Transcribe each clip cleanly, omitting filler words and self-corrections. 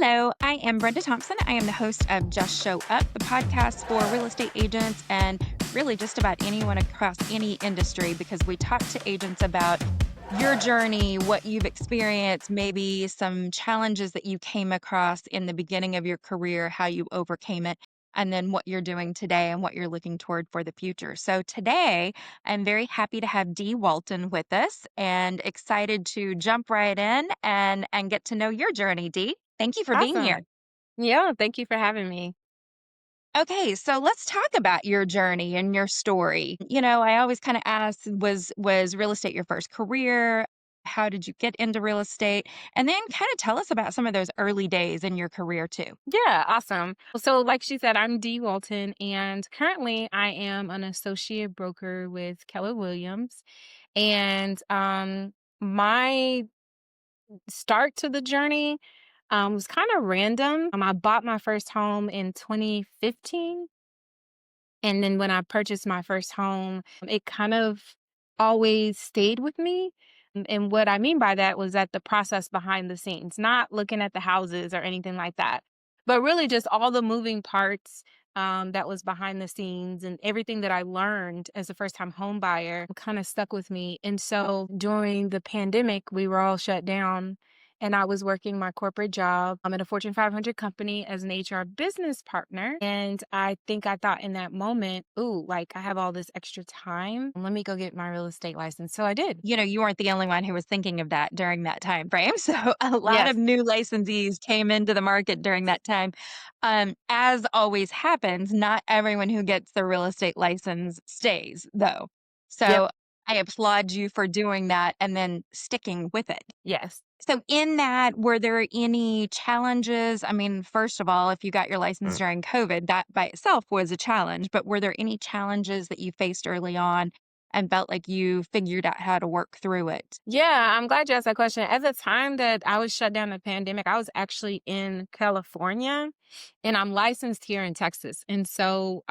Hello, I am Brenda Thompson. I am the host of Just Show Up, the podcast for real estate agents and really just about anyone across any industry because we talk to agents about your journey, what you've experienced, maybe some challenges that you came across in the beginning of your career, how you overcame it, and then what you're doing today and what you're looking toward for the future. So today, I'm very happy to have Dee Walton with us and excited to jump right in and get to know your journey, Dee. Thank you for being here. Awesome. Yeah, thank you for having me. Okay, so let's talk about your journey and your story. I always kind of ask, was real estate your first career? How did you get into real estate? And then kind of tell us about some of those early days in your career too. Yeah, awesome. So, like she said, I'm Dee Walton, and currently I am an associate broker with Keller Williams. And my start to the journey was kind of random. I bought my first home in 2015. And then when I purchased my first home, it kind of always stayed with me. And what I mean by that was that the process behind the scenes, not looking at the houses or anything like that, but really just all the moving parts that was behind the scenes and everything that I learned as a first time home buyer kind of stuck with me. And so during the pandemic, we were all shut down. And I was working my corporate job. I'm at a Fortune 500 company as an HR business partner. And I think I thought in that moment, ooh, like I have all this extra time. Let me go get my real estate license. So I did. You weren't the only one who was thinking of that during that time frame. So a lot of Yes. new licensees came into the market during that time. As always happens, not everyone who gets the real estate license stays, though. Yep. So I applaud you for doing that and then sticking with it. Yes. So in that, were there any challenges? I mean, first of all, if you got your license during COVID, that by itself was a challenge, but were there any challenges that you faced early on and felt like you figured out how to work through it? Yeah, I'm glad you asked that question. At the time that I was shut down the pandemic, I was actually in California and I'm licensed here in Texas. And so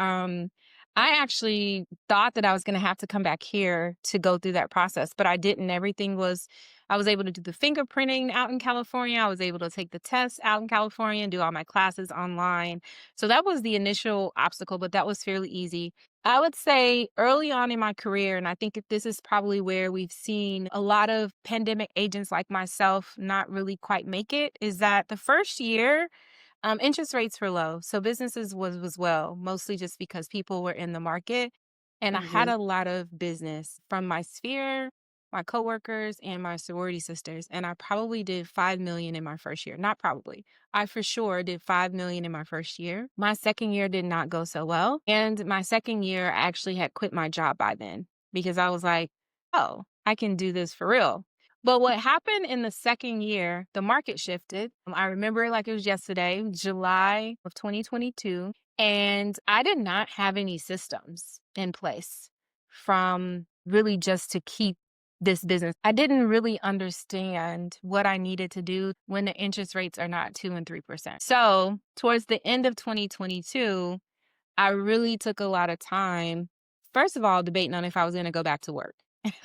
I actually thought that I was going to have to come back here to go through that process, but I didn't. I was able to do the fingerprinting out in California. I was able to take the tests out in California and do all my classes online. So that was the initial obstacle, but that was fairly easy. I would say early on in my career, and I think this is probably where we've seen a lot of pandemic agents like myself not really quite make it, is that the first year, interest rates were low. So businesses was well, mostly just because people were in the market. And I had Mhm. a lot of business from my sphere, my coworkers, and my sorority sisters. And I probably did 5 million in my first year. Not probably. I for sure did 5 million in my first year. My second year did not go so well. And my second year, I actually had quit my job by then because I was like, oh, I can do this for real. But what happened in the second year, the market shifted. I remember it like it was yesterday, July of 2022. And I did not have any systems in place from really just to keep this business. I didn't really understand what I needed to do when the interest rates are not 2 and 3%. So, towards the end of 2022, I really took a lot of time, first of all, debating on if I was going to go back to work.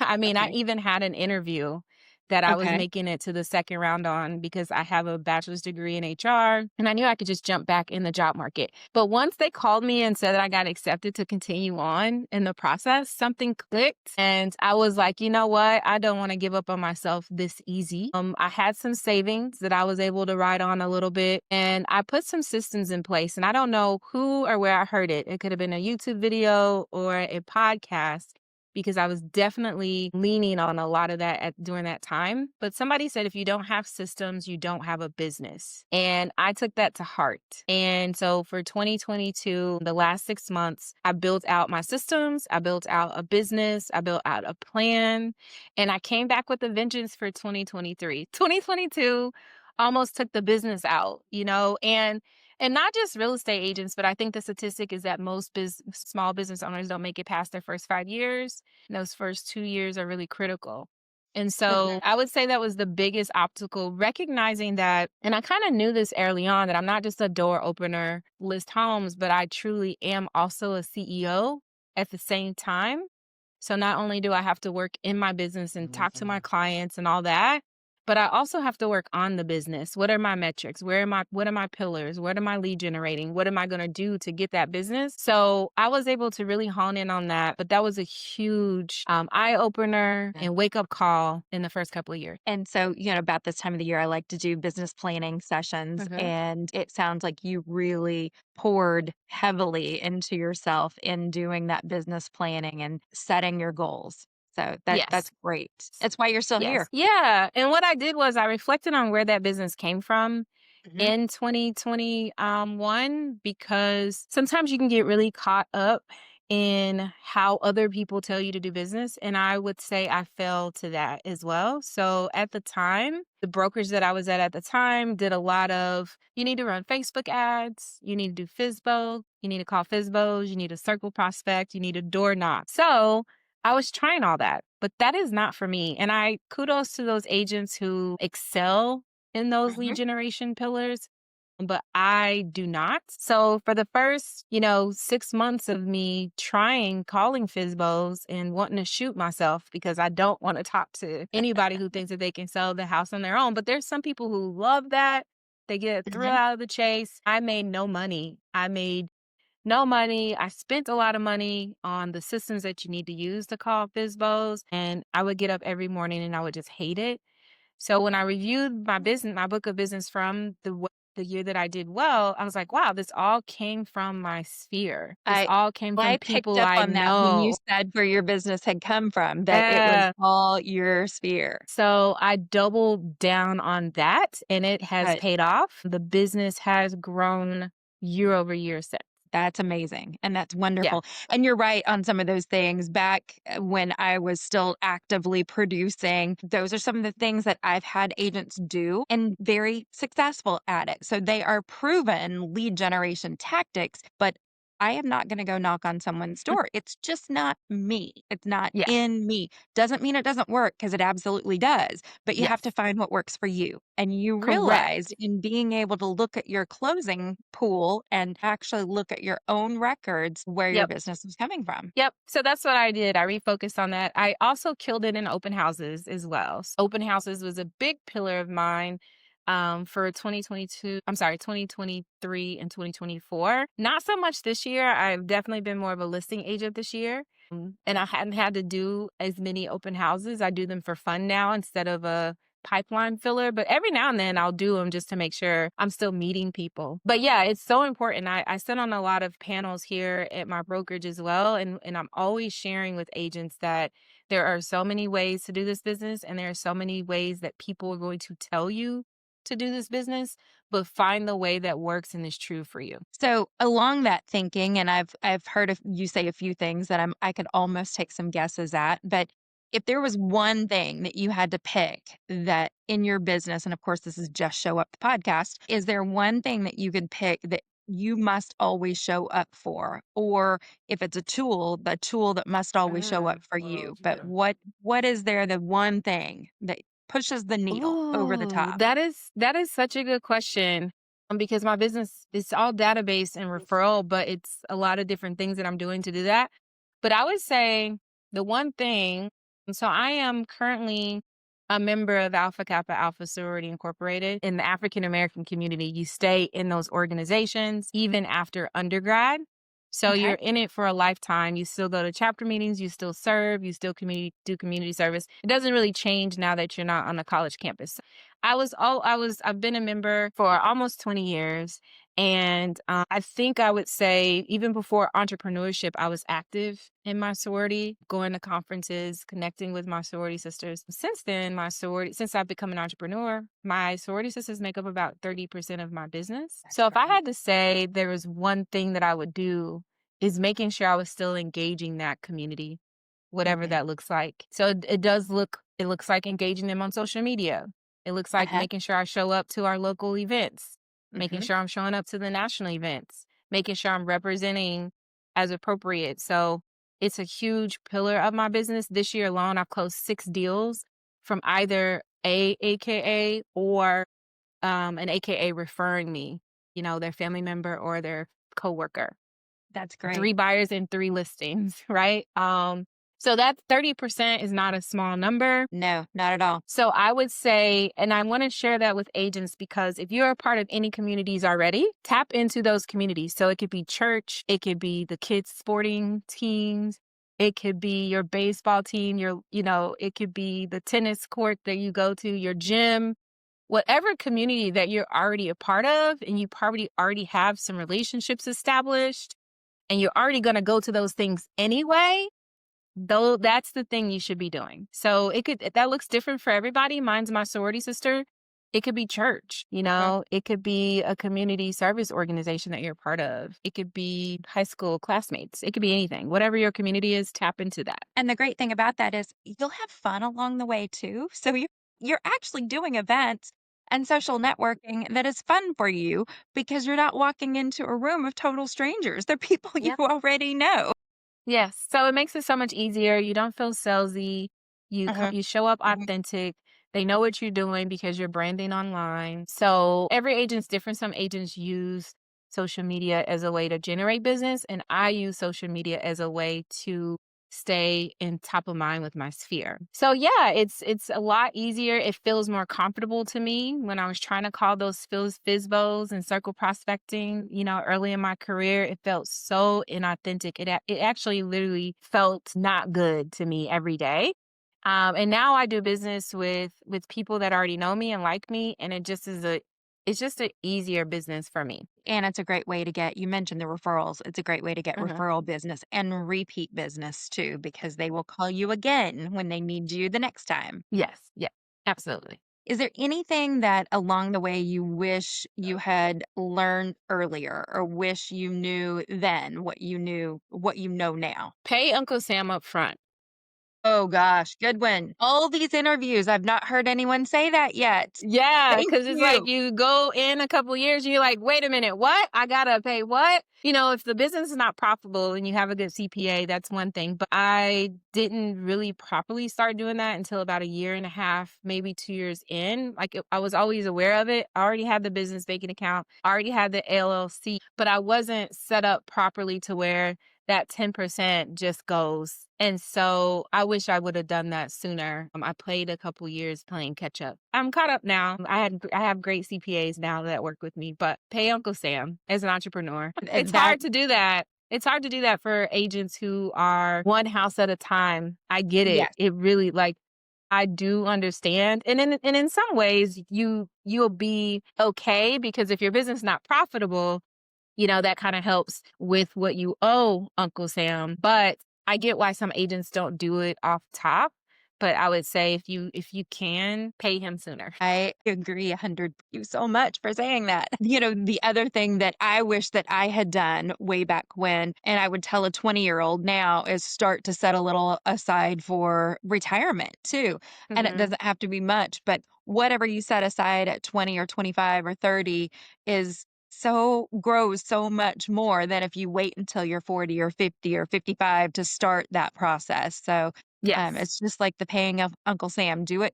I mean, I Okay. even had an interview that I was Okay. making it to the second round on because I have a bachelor's degree in HR and I knew I could just jump back in the job market. But once they called me and said that I got accepted to continue on in the process, something clicked. And I was like, you know what? I don't want to give up on myself this easy. I had some savings that I was able to ride on a little bit and I put some systems in place. And I don't know who or where I heard it. It could have been a YouTube video or a podcast because I was definitely leaning on a lot of that during that time. But somebody said, if you don't have systems, you don't have a business. And I took that to heart. And so for 2022, the last 6 months, I built out my systems, I built out a business, I built out a plan, and I came back with a vengeance for 2023. 2022 almost took the business out, and not just real estate agents, but I think the statistic is that most small business owners don't make it past their first 5 years. And those first 2 years are really critical. And so Mhm. I would say that was the biggest obstacle, recognizing that. And I kind of knew this early on that I'm not just a door opener, list homes, but I truly am also a CEO at the same time. So not only do I have to work in my business and talk to my clients and all that, but I also have to work on the business. What are my metrics? What are my pillars? What am I lead generating? What am I going to do to get that business? So I was able to really hone in on that. But that was a huge eye opener and wake up call in the first couple of years. And so, about this time of the year, I like to do business planning sessions. Mhm. And it sounds like you really poured heavily into yourself in doing that business planning and setting your goals. So that's Yes. great. That's why you're still Yes. here. Yeah. And what I did was I reflected on where that business came from Mhm. in 2021 because sometimes you can get really caught up in how other people tell you to do business. And I would say I fell to that as well. So at the time, the brokerage that I was at the time did a lot of you need to run Facebook ads, you need to do FISBO, you need to call FISBOs, you need to circle prospect, you need to door knock. So I was trying all that, but that is not for me. And I kudos to those agents who excel in those lead Mhm. generation pillars, but I do not. So for the first, 6 months of me trying calling FISBOs and wanting to shoot myself because I don't want to talk to anybody who thinks that they can sell the house on their own. But there's some people who love that. They get a thrill Mhm. out of the chase. I made no money. I made no money. I spent a lot of money on the systems that you need to use to call FISBOs. And I would get up every morning and I would just hate it. So when I reviewed my book of business from the year that I did well, I was like, wow, this all came from my sphere. This I all came from I picked people up I on that when you know. said where your business had come from, that it was Yeah. all your sphere. So I doubled down on that and it has Good. paid off. The business has grown year over year since. That's amazing, and that's Yeah. wonderful, and you're right on some of those things. Back, when I was still actively producing, those are some of the things that I've had agents do and very successful at it. So they are proven lead generation tactics, but I am not gonna go knock on someone's Mm, door. It's just not me. It's not yeah. in me. Doesn't mean it doesn't work, because it absolutely does, but you have to Yes. find what works for you. And you realized Correct. in being able to look at your closing pool and actually look at your own records where your Yep. business was coming from. Yep. So that's what I did. I refocused on that. I also killed it in open houses as well. Open houses was a big pillar of mine for 2022. I'm sorry, 2023 and 2024. Not so much this year. I've definitely been more of a listing agent this year. And I hadn't had to do as many open houses. I do them for fun now instead of a pipeline filler, but every now and then I'll do them just to make sure I'm still meeting people. But yeah, it's so important. I sit on a lot of panels here at my brokerage as well. And I'm always sharing with agents that there are so many ways to do this business and there are so many ways that people are going to tell you to do this business, but find the way that works and is true for you. So along that thinking, and I've heard of you say a few things that I could almost take some guesses at, but if there was one thing that you had to pick that in your business, and of course this is Just Show Up the podcast, is there one thing that you could pick that you must always show up for? Or if it's a tool, the tool that must always show up for you. But what is there, the one thing that pushes the needle over the Ooh, top? that is such a good question. Because my business is all database and referral, but it's a lot of different things that I'm doing to do that. But I would say the one thing, so I am currently a member of Alpha Kappa Alpha Sorority Incorporated. In the African American community, you stay in those organizations even after undergrad. So you're Okay. in it for a lifetime. You still go to chapter meetings, you still serve, you still do community service. It doesn't really change now that you're not on a college campus. I've been a member for almost 20 years. And I think I would say even before entrepreneurship, I was active in my sorority, going to conferences, connecting with my sorority sisters. Since I've become an entrepreneur, my sorority sisters make up about 30% of my business. That's So if I great. had to say there was one thing that I would do is making sure I was still engaging that community, whatever Mhm. that looks like. So it looks like engaging them on social media. It looks like Uh-huh. making sure I show up to our local events, making Mhm. sure I'm showing up to the national events, making sure I'm representing as appropriate. So it's a huge pillar of my business. This year alone, I've closed 6 deals from either a AKA or an AKA referring me, their family member or their coworker. That's 3 great. buyers and 3 listings, right? So that 30% is not a small number. No, not at all. So I would say, and I want to share that with agents because if you're a part of any communities already, tap into those communities. So it could be church, it could be the kids' sporting teams, it could be your baseball team, it could be the tennis court that you go to, your gym, whatever community that you're already a part of, and you probably already have some relationships established, and you're already going to go to those things anyway. Though that's the thing you should be doing. So that looks different for everybody. Mine's my sorority sister. It could be church, Mhm. it could be a community service organization that you're part of. It could be high school classmates. It could be anything. Whatever your community is, tap into that. And the great thing about that is you'll have fun along the way too. So you're actually doing events and social networking that is fun for you because you're not walking into a room of total strangers. They're people you Yep. already know. Yes. So it makes it so much easier. You don't feel salesy. Uh-huh. You show up Mhm. authentic. They know what you're doing because you're branding online. So every agent's different. Some agents use social media as a way to generate business, and I use social media as a way to stay in top of mind with my sphere. So yeah, it's a lot easier. It feels more comfortable to me when I was trying to call those FISBOs and circle prospecting, early in my career. It felt so inauthentic. It actually literally felt not good to me every day. And now I do business with people that already know me and like me, and it's just an easier business for me. And it's a great way to get, you mentioned the referrals. It's a great way to get Mhm. referral business and repeat business too, because they will call you again when they need you the next time. Yes, yeah, absolutely. Is there anything that along the way you wish you had learned earlier or wish you knew then what you know now? Pay Uncle Sam up front. Oh gosh, good one. All these interviews, I've not heard anyone say that yet. Yeah, Thank because it's like you. you go in a couple years, and you're like, wait a minute, what? I gotta pay what? If the business is not profitable and you have a good CPA, that's one thing. But I didn't really properly start doing that until about a year and a half, maybe 2 years in. I was always aware of it. I already had the business banking account, I already had the LLC, but I wasn't set up properly to where that 10% just goes. And so I wish I would have done that sooner. I played a couple years playing catch up. I'm caught up now. I have great CPAs now that work with me, but pay Uncle Sam as an entrepreneur. It's That hard to do that. It's hard to do that for agents who are one house at a time. I get it. yes. It really I do understand. And in some ways you'll be okay because if your business is not profitable, that kind of helps with what you owe Uncle Sam. But I get why some agents don't do it off top. But I would say if you can, pay him sooner. I agree 100. Thank you so much for saying that. The other thing that I wish that I had done way back when, and I would tell a 20-year-old now, is start to set a little aside for retirement too. And it Mhm. doesn't have to be much, but whatever you set aside at 20 or 25 or 30 is grows so much more than if you wait until you're 40 or 50 or 55 to start that process. So Yes. it's just like the paying of Uncle Sam. Do it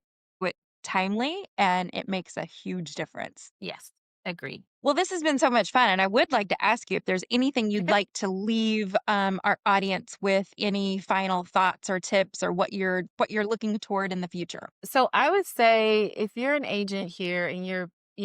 timely, and it makes a huge difference. Yes. Agreed. Well, this has been so much fun, and I would like to ask you if there's anything you'd like to leave our audience with, any final thoughts or tips, or what you're looking toward in the future. So I would say if you're an agent here and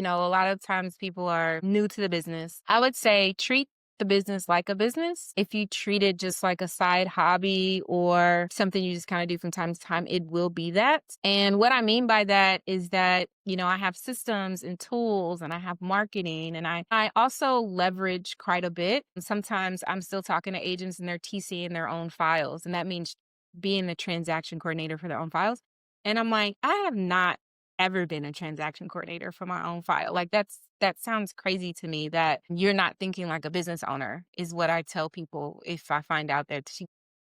a lot of times people are new to the business, I would say treat the business like a business. If you treat it just like a side hobby or something you just kind of do from time to time, it will be that. And what I mean by that is that, I have systems and tools and I have marketing and I also leverage quite a bit. Sometimes I'm still talking to agents and they're TCing their own files. And that means being the transaction coordinator for their own files. And I'm like, I have not ever been a transaction coordinator for my own file. That sounds crazy to me that you're not thinking like a business owner is what I tell people if I find out that she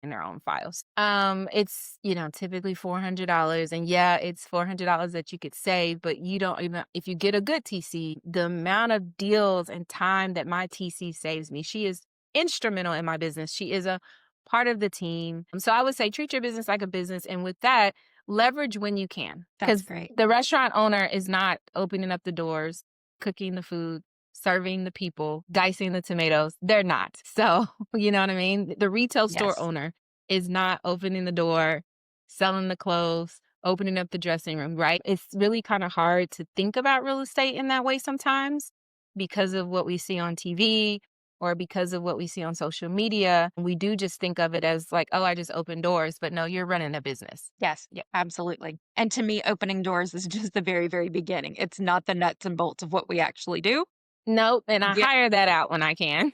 in their own files. It's, typically $400 and yeah, it's $400 that you could save, but you don't even if you get a good TC, the amount of deals and time that my TC saves me. She is instrumental in my business. She is a part of the team. So I would say treat your business like a business. And with that, leverage when you can. That's Because great. the restaurant owner is not opening up the doors, cooking the food, serving the people, dicing the tomatoes. They're not. So, you know what I mean? The retail store Yes. owner is not opening the door, selling the clothes, opening up the dressing room, right? It's really kind of hard to think about real estate in that way sometimes because of what we see on TV or because of what we see on social media. We do just think of it as like, oh, I just open doors, but no, you're running a business. Yes, yeah, absolutely. And to me, opening doors is just the very, very beginning. It's not the nuts and bolts of what we actually do. Nope. And I Get, hire that out when I can.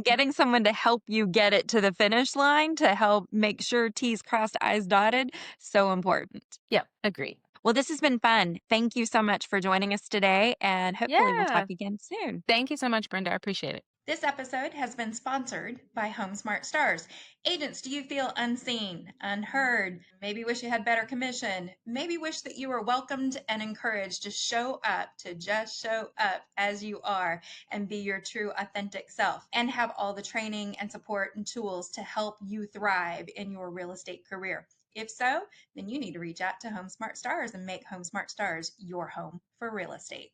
getting someone to help you get it to the finish line to help make sure T's crossed, I's dotted, so important. Yep. Agree. Well, this has been fun. Thank you so much for joining us today, and hopefully we'll talk Yeah. again soon. Thank you so much, Brenda. I appreciate it. This episode has been sponsored by Home Smart Stars. Agents, do you feel unseen, unheard? Maybe wish you had better commission? Maybe wish that you were welcomed and encouraged to just show up as you are and be your true, authentic self and have all the training and support and tools to help you thrive in your real estate career? If so, then you need to reach out to Home Smart Stars and make Home Smart Stars your home for real estate.